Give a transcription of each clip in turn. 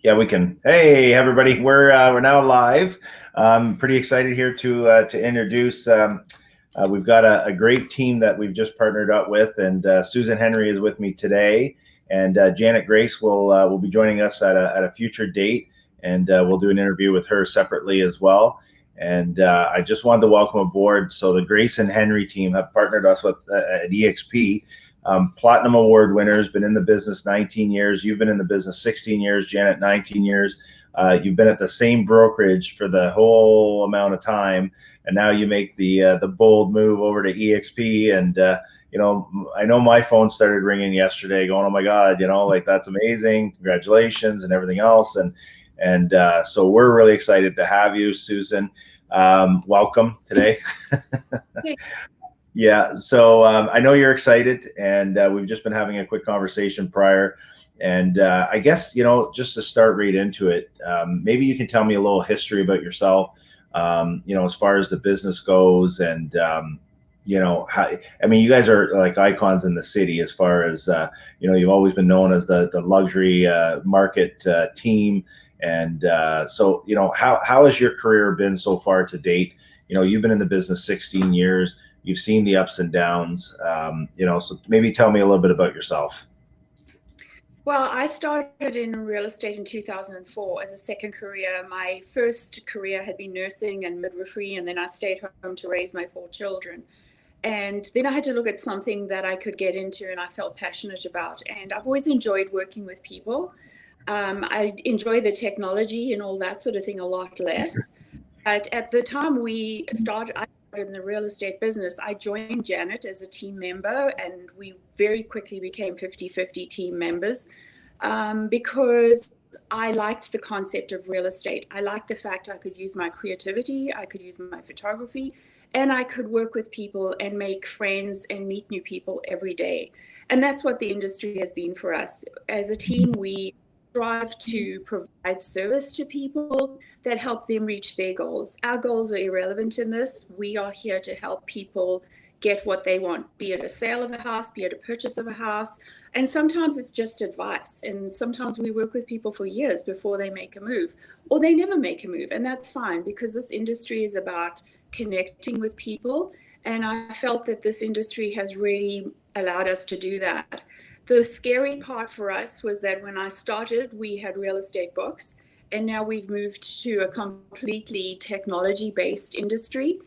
Yeah, we can. Hey, everybody, we're now live. Pretty excited here to introduce. We've got a great team that we've just partnered up with, and Susan Henry is with me today, and Janet Grace will be joining us at a future date, and we'll do an interview with her separately as well. And I just wanted to welcome aboard. So the Grace and Henry team have partnered us with at EXP. Platinum Award winners, been in the business 19 years. You've been in the business 16 years, Janet, 19 years. You've been at the same brokerage for the whole amount of time, and now you make the bold move over to EXP. And I know my phone started ringing yesterday, going, "Oh my God, like that's amazing, congratulations," and everything else. And so we're really excited to have you, Susan. Welcome today. Yeah, so I know you're excited, and we've just been having a quick conversation prior. And I guess, just to start right into it, maybe you can tell me a little history about yourself, as far as the business goes. And, how, I mean, you guys are like icons in the city as far as, you've always been known as the luxury market team. And so, how has your career been so far to date? You've been in the business 16 years. You've seen the ups and downs, so maybe tell me a little bit about yourself. Well, I started in real estate in 2004 as a second career. My first career had been nursing and midwifery, and then I stayed home to raise my 4 children. And then I had to look at something that I could get into and I felt passionate about. And I've always enjoyed working with people. I enjoy the technology and all that sort of thing a lot less. But at the time I started in the real estate business, I joined Janet as a team member, and we very quickly became 50-50 team members because I liked the concept of real estate. I liked the fact I could use my creativity, I could use my photography, and I could work with people and make friends and meet new people every day. And that's what the industry has been for us. As a team, we strive to provide service to people that help them reach their goals. Our goals are irrelevant in this. We are here to help people get what they want, be it a sale of a house, be it a purchase of a house. And sometimes it's just advice. And sometimes we work with people for years before they make a move, or they never make a move. And that's fine, because this industry is about connecting with people. And I felt that this industry has really allowed us to do that. The scary part for us was that when I started, we had real estate books, and now we've moved to a completely technology-based industry.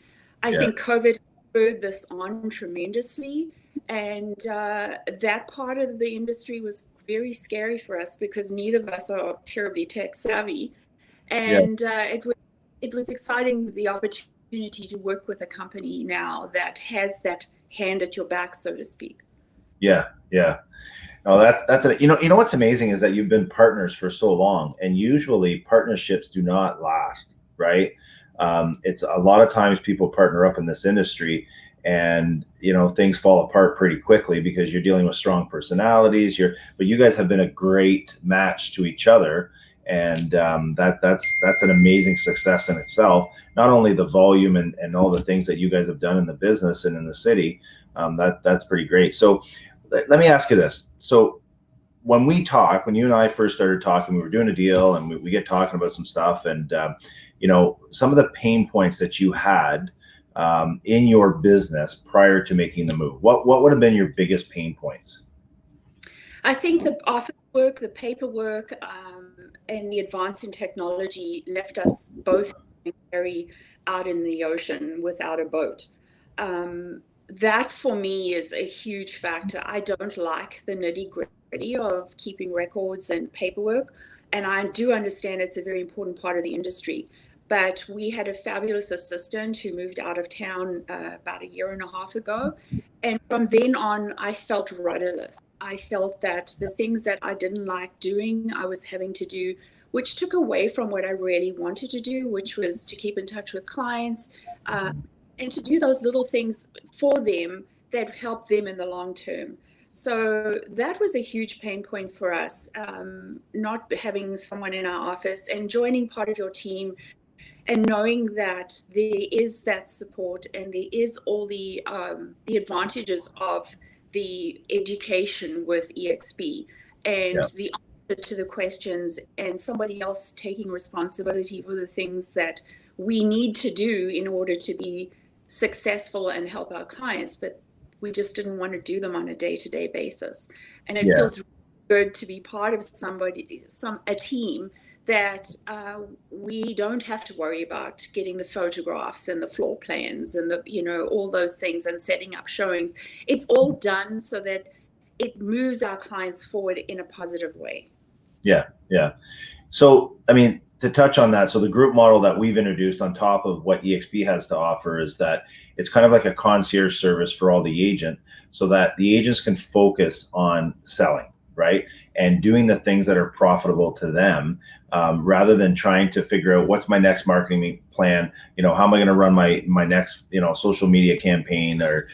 I think COVID spurred this on tremendously, and that part of the industry was very scary for us because neither of us are terribly tech savvy. And it was exciting, the opportunity to work with a company now that has that hand at your back, so to speak. Yeah. No, what's amazing is that you've been partners for so long, and usually partnerships do not last, right? It's a lot of times people partner up in this industry, and things fall apart pretty quickly because you're dealing with strong personalities. But you guys have been a great match to each other, and that's an amazing success in itself. Not only the volume and all the things that you guys have done in the business and in the city, that's pretty great. So let me ask you this. So when you and I first started talking, we were doing a deal, and we get talking about some stuff, and some of the pain points that you had in your business prior to making the move. What would have been your biggest pain points? I think the office work, the paperwork, and the advance in technology left us both very out in the ocean without a boat. That for me is a huge factor. I don't like the nitty-gritty of keeping records and paperwork, and I do understand it's a very important part of the industry. But we had a fabulous assistant who moved out of town about a year and a half ago. And from then on, I felt rudderless. I felt that the things that I didn't like doing, I was having to do, which took away from what I really wanted to do, which was to keep in touch with clients, and to do those little things for them that help them in the long term. So that was a huge pain point for us, not having someone in our office and joining part of your team and knowing that there is that support and there is all the advantages of the education with EXP and the to the questions and somebody else taking responsibility for the things that we need to do in order to be successful and help our clients, but we just didn't want to do them on a day-to-day basis. And it Yeah. feels good to be part of a team that we don't have to worry about getting the photographs and the floor plans and all those things and setting up showings. It's all done so that it moves our clients forward in a positive way. Yeah. Yeah. So, I mean, to touch on that, so the group model that we've introduced on top of what EXP has to offer is that it's kind of like a concierge service for all the agents, so that the agents can focus on selling, right? And doing the things that are profitable to them, rather than trying to figure out what's my next marketing plan, how am I going to run my next, social media campaign, or,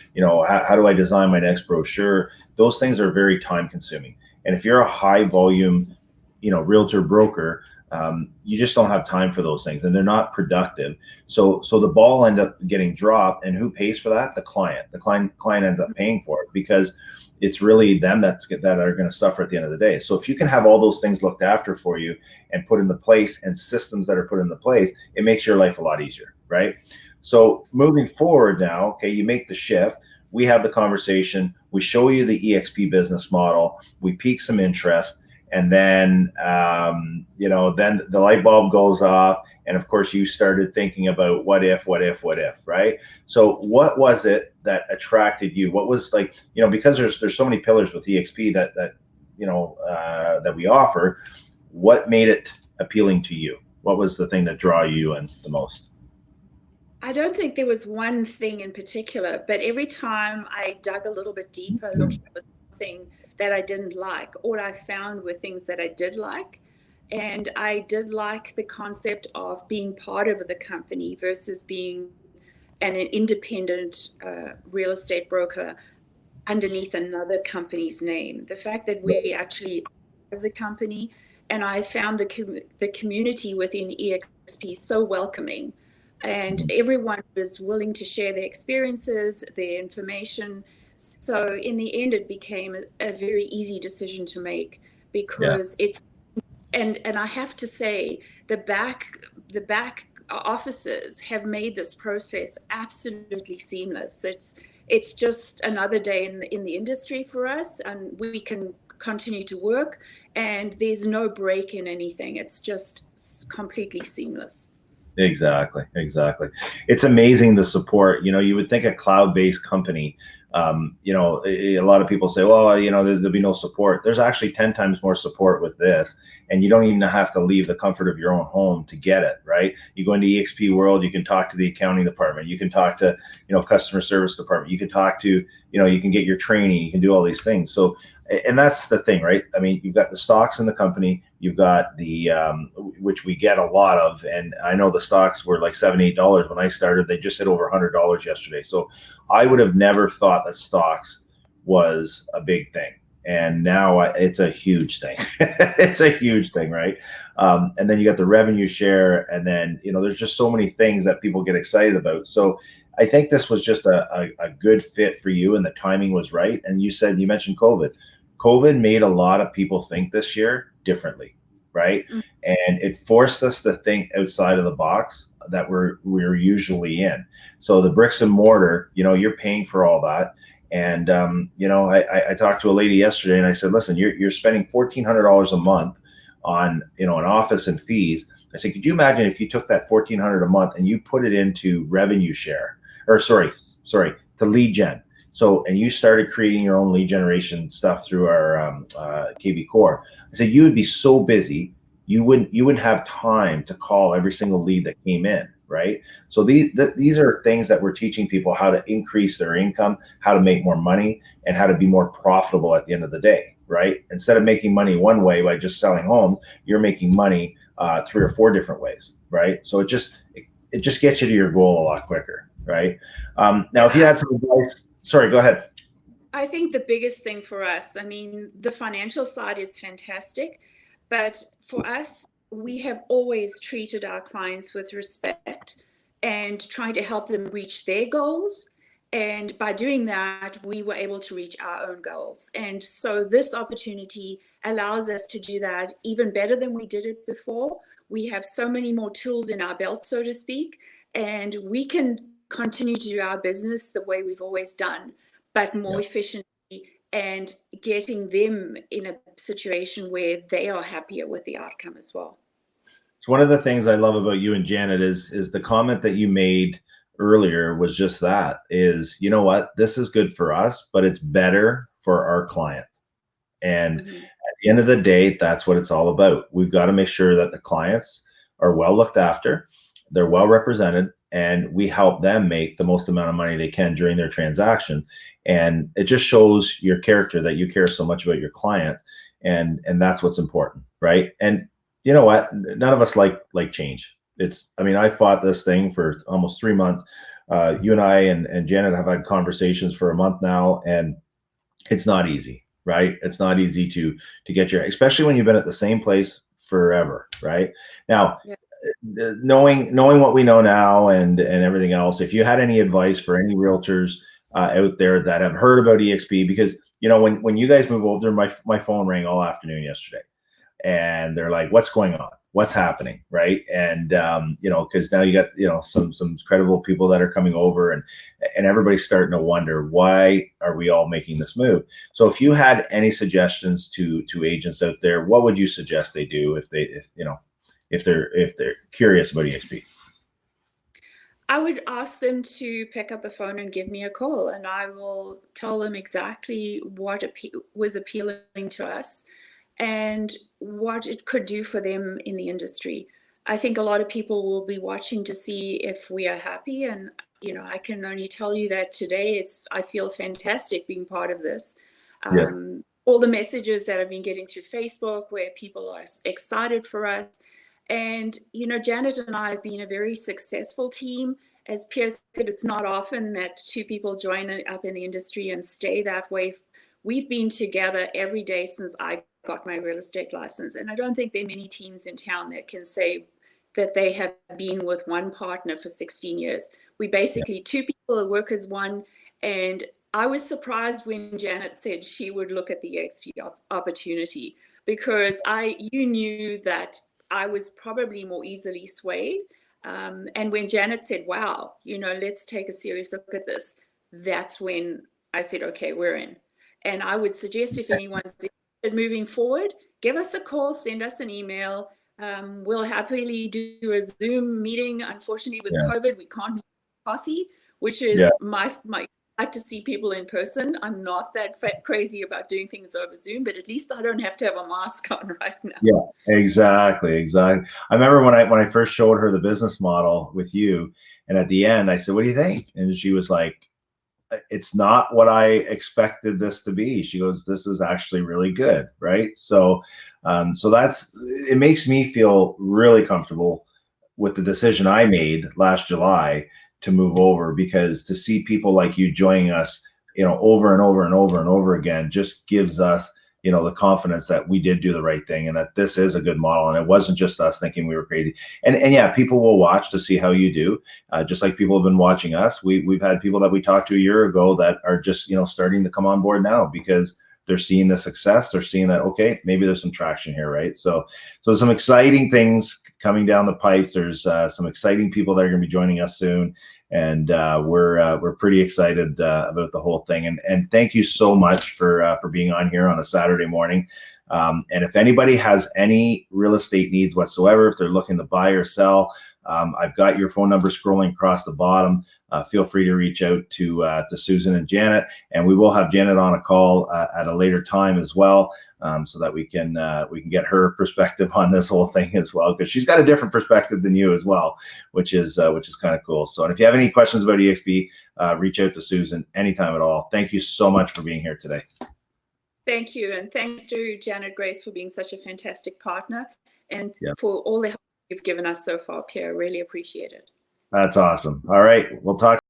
how do I design my next brochure? Those things are very time consuming. And if you're a high volume, realtor broker, you just don't have time for those things, and they're not productive. So the ball ends up getting dropped, and who pays for that? The client. The client ends up paying for it, because it's really them that are going to suffer at the end of the day. So if you can have all those things looked after for you and put into place, and systems that are put into place, it makes your life a lot easier, right? So moving forward now, okay, you make the shift. We have the conversation. We show you the EXP business model. We pique some interest. And then, then the light bulb goes off. And of course, you started thinking about what if, right? So what was it that attracted you? What was, like, because there's so many pillars with EXP that we offer, what made it appealing to you? What was the thing that draw you in the most? I don't think there was one thing in particular, but every time I dug a little bit deeper, looking for something that I didn't like, all I found were things that I did like. And I did like the concept of being part of the company versus being an independent real estate broker underneath another company's name. The fact that we actually are the company, and I found the community within EXP so welcoming, and everyone was willing to share their experiences, their information. So in the end, it became a very easy decision to make, because it's and I have to say, the back offices have made this process absolutely seamless. It's just another day in the industry for us, and we can continue to work, and there's no break in anything. It's just completely seamless. Exactly. It's amazing, the support. You would think a cloud-based company, a lot of people say, well, there'll be no support. There's actually 10 times more support with this, and you don't even have to leave the comfort of your own home to get it, right? You go into EXP World, you can talk to the accounting department, you can talk to, customer service department, you can talk to, you can get your training, you can do all these things. So, and that's the thing, right? I mean, you've got the stocks in the company, you've got the, which we get a lot of, and I know the stocks were like $7, $8 when I started. They just hit over $100 yesterday. So I would have never thought that stocks was a big thing, and now it's a huge thing. It's a huge thing, right? And then you got the revenue share, and then there's just so many things that people get excited about. So I think this was just a good fit for you, and the timing was right. And you mentioned COVID. COVID made a lot of people think this year differently, right? And it forced us to think outside of the box that we're usually in. So the bricks and mortar, you're paying for all that. And I talked to a lady yesterday, and I said, listen, you're spending $1,400 a month on an office and fees. I said, could you imagine if you took that $1,400 a month and you put it into revenue share, or sorry, to lead gen? So, and you started creating your own lead generation stuff through our KB Core. I said, you would be so busy, you wouldn't have time to call every single lead that came in, right? So these are things that we're teaching people, how to increase their income, how to make more money, and how to be more profitable at the end of the day, right? Instead of making money one way by just selling home, you're making money 3 or 4 different ways, right? So it just gets you to your goal a lot quicker, right? Now, if you had some advice. Sorry, go ahead. I think the biggest thing for us, I mean, the financial side is fantastic, but for us, we have always treated our clients with respect and trying to help them reach their goals. And by doing that, we were able to reach our own goals. And so this opportunity allows us to do that even better than we did it before. We have so many more tools in our belt, so to speak, and we can continue to do our business the way we've always done, but more efficiently, and getting them in a situation where they are happier with the outcome as well. So one of the things I love about you and Janet is the comment that you made earlier was just that is, you know what, this is good for us, but it's better for our client. And at the end of the day, that's what it's all about. We've got to make sure that the clients are well looked after, they're well represented, and we help them make the most amount of money they can during their transaction. And it just shows your character that you care so much about your client, and that's what's important, right? And you know what? None of us like change. I mean, I fought this thing for almost 3 months. You and I and Janet have had conversations for a month now, and it's not easy, right? It's not easy to get your, especially when you've been at the same place forever, right? Now, knowing what we know now and everything else, if you had any advice for any realtors out there that have heard about EXP, because you know when you guys move over, my phone rang all afternoon yesterday, and they're like, what's going on, what's happening, right? And you know, because now you got, you know, some credible people that are coming over, and everybody's starting to wonder, why are we all making this move? So if you had any suggestions to agents out there, what would you suggest they do if they're curious about EXP? I would ask them to pick up the phone and give me a call, and I will tell them exactly what was appealing to us and what it could do for them in the industry. I think a lot of people will be watching to see if we are happy, and you know, I can only tell you that today I feel fantastic being part of this. Yeah. All the messages that I've been getting through Facebook where people are excited for us. And, you know, Janet and I have been a very successful team. As Pierre said, it's not often that two people join up in the industry and stay that way. We've been together every day since I got my real estate license. And I don't think there are many teams in town that can say that they have been with one partner for 16 years. We basically, two people that work as one. And I was surprised when Janet said she would look at the EXP opportunity, because you knew that I was probably more easily swayed. And when Janet said, wow, you know, let's take a serious look at this, that's when I said, okay, we're in. And I would suggest, if anyone's interested moving forward, give us a call, send us an email. We'll happily do a Zoom meeting. Unfortunately, with COVID, we can't meet coffee, which is my like to see people in person. I'm not that crazy about doing things over Zoom, but at least I don't have to have a mask on right now. Yeah, exactly. I remember when I first showed her the business model with you, and at the end I said, what do you think? And she was like, it's not what I expected this to be. She goes, this is actually really good, right? So it makes me feel really comfortable with the decision I made last July to move over, because to see people like you joining us, you know, over and over and over and over again, just gives us, you know, the confidence that we did do the right thing, and that this is a good model, and it wasn't just us thinking we were crazy. And yeah, people will watch to see how you do, just like people have been watching us. We've had people that we talked to a year ago that are just, you know, starting to come on board now, because they're seeing the success. They're seeing that, okay, maybe there's some traction here, right? So some exciting things coming down the pipes. There's some exciting people that are going to be joining us soon, and we're pretty excited about the whole thing. And thank you so much for being on here on a Saturday morning. And if anybody has any real estate needs whatsoever, if they're looking to buy or sell, I've got your phone number scrolling across the bottom. Feel free to reach out to Susan and Janet, and we will have Janet on a call at a later time as well, so that we can get her perspective on this whole thing as well, because she's got a different perspective than you as well, which is kind of cool. So, and if you have any questions about EXP, reach out to Susan anytime at all. Thank you so much for being here today. Thank you, and thanks to Janet Grace for being such a fantastic partner, and for all the help you've given us so far, Pierre. Really appreciate it. That's awesome. All right, we'll talk.